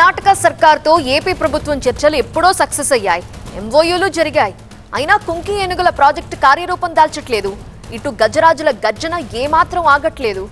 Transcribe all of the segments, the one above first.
Karnataka సర్కార్తో AP ప్రభుత్వం చర్చలు ఎప్పుడో సక్సెస్ అయ్యాయి. ఎంఓయూలు జరిగాయి. అయినా కుంకి ఏనుగుల ప్రాజెక్టు కార్యరూపం దాల్చట్లేదు. ఇటు గజరాజుల గర్జన ఏమాత్రం ఆగట్లేదు.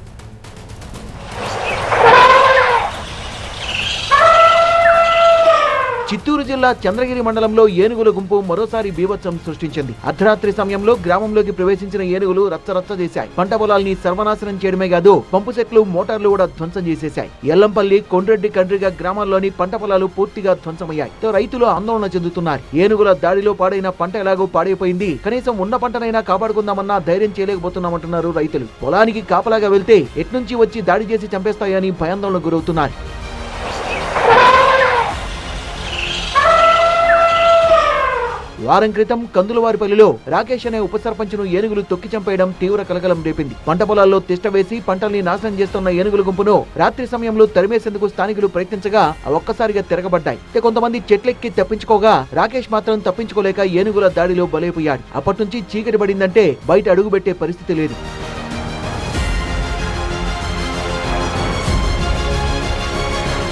చిత్తూరు జిల్లా చంద్రగిరి మండలంలో ఏనుగుల గుంపు మరోసారి బీభత్సం సృష్టించింది. అర్ధరాత్రి సమయంలో గ్రామంలోకి ప్రవేశించిన ఏనుగులు రచ్చరచ్చ చేశాయి. పంట పొలాల్ని సర్వనాశనం చేయడమే కాదు, పంపు సెట్లు, మోటార్లు కూడా ధ్వంసం చేసేశాయి. ఎల్లంపల్లి, కొండ్రెడ్డి, కండ్రిగ గ్రామాల్లోని పంట పొలాలు పూర్తిగా ధ్వంసమయ్యాయి. రైతులు ఆందోళన చెందుతున్నారు. ఏనుగుల దాడిలో పాడైన పంట ఎలాగో పాడైపోయింది, కనీసం ఉన్న పంటనైనా కాపాడుకుందామన్నా ధైర్యం చేయలేకపోతున్నామంటున్నారు రైతులు. పొలానికి కాపలాగా వెళ్తే ఎట్నుంచి వచ్చి దాడి చేసి చంపేస్తాయని భయాందోళనకు గురవుతున్నారు. వారం క్రితం కందులవారిపల్లిలో రాకేష్ అనే ఉప సర్పంచ్ను ఏనుగులు తొక్కి చంపేయడం తీవ్ర కలకలం రేపింది. పంట పొలాల్లో తిష్ట వేసి పంటల్ని నాశనం చేస్తున్న ఏనుగుల గుంపును రాత్రి సమయంలో తరిమేసేందుకు స్థానికులు ప్రయత్నించగా ఒక్కసారిగా తిరగబడ్డాయి. కొంతమంది చెట్లెక్కి తప్పించుకోగా రాకేష్ మాత్రం తప్పించుకోలేక ఏనుగుల దాడిలో బలైపోయాడు. అప్పటి నుంచి చీకటి పడిందంటే బయట అడుగుపెట్టే పరిస్థితి లేదు.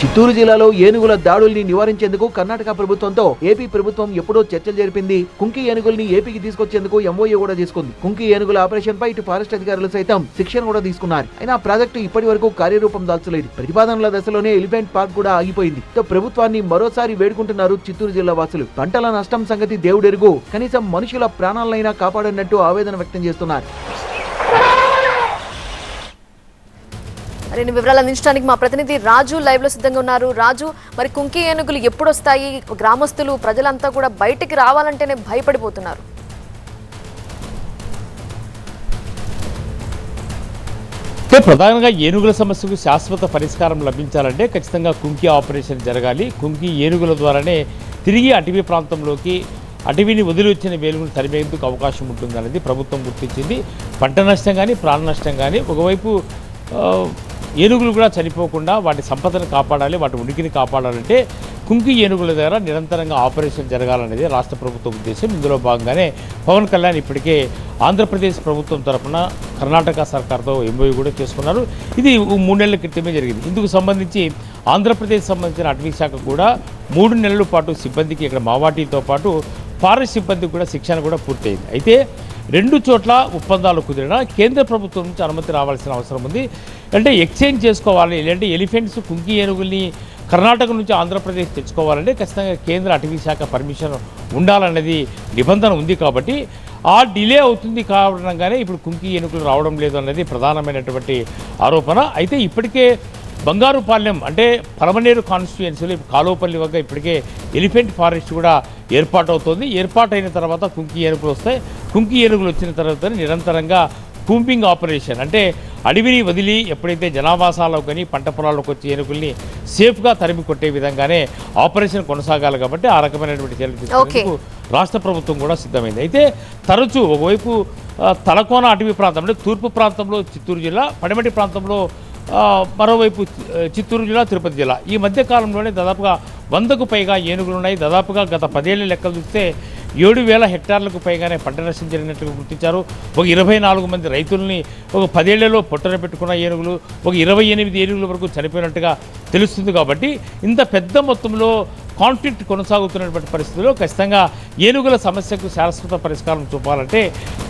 చిత్తూరు జిల్లాలో ఏనుగుల దాడుల్ని నివారించేందుకు కర్ణాటక ప్రభుత్వంతో ఏపీ ప్రభుత్వం ఎప్పుడో చర్చలు జరిపింది. కుంకి ఏనుగుల్ని ఏపీకి తీసుకొచ్చేందుకు ఎంఓయూ కూడా తీసుకుంది. కుంకి ఏనుగుల ఆపరేషన్ పై ఇటు ఫారెస్ట్ అధికారులు సైతం శిక్షణ కూడా తీసుకున్నారు. అయినా ప్రాజెక్టు ఇప్పటి వరకు కార్యరూపం దాల్చలేదు. ప్రతిపాదనల దశలోనే ఎలిఫెంట్ పార్క్ కూడా ఆగిపోయింది. ప్రభుత్వాన్ని మరోసారి వేడుకుంటున్నారు చిత్తూరు జిల్లా వాసులు. పంటల నష్టం సంగతి దేవుడెరుగు, కనీసం మనుషుల ప్రాణాలనైనా కాపాడన్నట్టు ఆవేదన వ్యక్తం చేస్తున్నారు. మరిన్ని వివరాలు అందించడానికి మా ప్రతినిధి రాజు లైవ్ లో సిద్ధంగా ఉన్నారు. రాజు, మరి కుంకి ఏనుగులు ఎప్పుడు వస్తాయి? గ్రామస్తులు, ప్రజలంతా కూడా బయటికి రావాలంటేనే భయపడిపోతున్నారు. ప్రధానంగా ఏనుగుల సమస్యకు శాశ్వత పరిష్కారం లభించాలంటే ఖచ్చితంగా కుంకి ఆపరేషన్ జరగాలి. కుంకి ఏనుగుల ద్వారానే తిరిగి అటవీ ప్రాంతంలోకి అటవీని వదిలి వచ్చిన వేలుగును తరిమేందుకు అవకాశం ఉంటుందనేది ప్రభుత్వం గుర్తించింది. పంట నష్టం కానీ ప్రాణ నష్టం కానీ, ఒకవైపు ఏనుగులు కూడా చనిపోకుండా వాటి సంపదను కాపాడాలి, వాటి ఉనికిని కాపాడాలంటే కుంకి ఏనుగుల దగ్గర నిరంతరంగా ఆపరేషన్ జరగాలనేది రాష్ట్ర ప్రభుత్వ ఉద్దేశం. ఇందులో భాగంగానే పవన్ కళ్యాణ్ ఇప్పటికే ఆంధ్రప్రదేశ్ ప్రభుత్వం తరఫున కర్ణాటక సర్కార్తో ఎంఓయూ కూడా చేసుకున్నారు. ఇది 3 నెలల క్రితమే జరిగింది. ఇందుకు సంబంధించి ఆంధ్రప్రదేశ్ సంబంధించిన అటవీ శాఖ కూడా 3 నెలల పాటు సిబ్బందికి, ఇక్కడ మావాటీతో పాటు ఫారెస్ట్ సిబ్బందికి కూడా శిక్షణ కూడా పూర్తయింది. అయితే 2 చోట్ల ఒప్పందాలు కుదిరినా కేంద్ర ప్రభుత్వం నుంచి అనుమతి రావాల్సిన అవసరం ఉంది. అంటే ఎక్స్చేంజ్ చేసుకోవాలి, లేదంటే ఎలిఫెంట్స్, కుంకి ఏనుగుల్ని కర్ణాటక నుంచి ఆంధ్రప్రదేశ్ తెచ్చుకోవాలంటే ఖచ్చితంగా కేంద్ర అటవీ శాఖ పర్మిషన్ ఉండాలన్నది నిబంధన ఉంది. కాబట్టి ఆ డిలే అవుతుంది కారణంగానే ఇప్పుడు కుంకి ఏనుగులు రావడం లేదు అన్నది ప్రధానమైనటువంటి ఆరోపణ. అయితే ఇప్పటికే బంగారుపాలెం అంటే పరమనేరు కాన్స్టిట్యుయెన్సీలో కాలువపల్లి వద్ద ఇప్పటికే ఎలిఫెంట్ ఫారెస్ట్ కూడా ఏర్పాటవుతోంది. ఏర్పాటైన తర్వాత కుంకి ఏనుగులు వస్తాయి. కుంకి ఏనుగులు వచ్చిన తర్వాత నిరంతరంగా కూంపింగ్ ఆపరేషన్, అంటే అడవిని వదిలి ఎప్పుడైతే జనావాసాలకు కానీ పంట పొలాలకు వచ్చే ఏనుగుల్ని సేఫ్గా తరిమి కొట్టే విధంగానే ఆపరేషన్ కొనసాగాలి. కాబట్టి ఆ రకమైనటువంటి చర్యలు తీసుకునేందుకు రాష్ట్ర ప్రభుత్వం కూడా సిద్ధమైంది. అయితే తరచూ ఒకవైపు తలకోన అటవీ ప్రాంతం అంటే తూర్పు ప్రాంతంలో చిత్తూరు జిల్లా, పడమటి ప్రాంతంలో మరోవైపు చిత్తూరు జిల్లా, తిరుపతి జిల్లా, ఈ మధ్య కాలంలోనే దాదాపుగా 100కు పైగా ఏనుగులు ఉన్నాయి. దాదాపుగా గత 10 ఏళ్ల లెక్కలు చూస్తే 7,000 హెక్టార్లకు పైగానే పంట నష్టం జరిగినట్లుగా గుర్తించారు. ఒక 24 మంది రైతుల్ని ఒక 10 ఏళ్లలో పొట్టన పెట్టుకున్న ఏనుగులు, ఒక 28 ఏనుగుల వరకు చనిపోయినట్టుగా తెలుస్తుంది. కాబట్టి ఇంత పెద్ద మొత్తంలో కాన్ఫ్లిక్ట్ కొనసాగుతున్నటువంటి పరిస్థితుల్లో ఖచ్చితంగా ఏనుగుల సమస్యకు శాశ్వత పరిష్కారం చూపాలంటే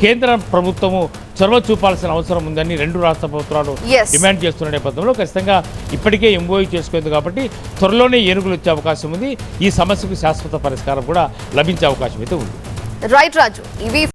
కేంద్ర ప్రభుత్వము చొరవ చూపాల్సిన అవసరం ఉందని 2 రాష్ట్ర ప్రభుత్వాలు డిమాండ్ చేస్తున్న నేపథ్యంలో ఖచ్చితంగా ఇప్పటికే ఎంఓయూ చేసుకోలేదు. కాబట్టి త్వరలోనే ఏనుగులు వచ్చే అవకాశం ఉంది. ఈ సమస్యకు శాశ్వత పరిష్కారం కూడా లభించే అవకాశం అయితే ఉంది. రైట్ రాజు, ఇవి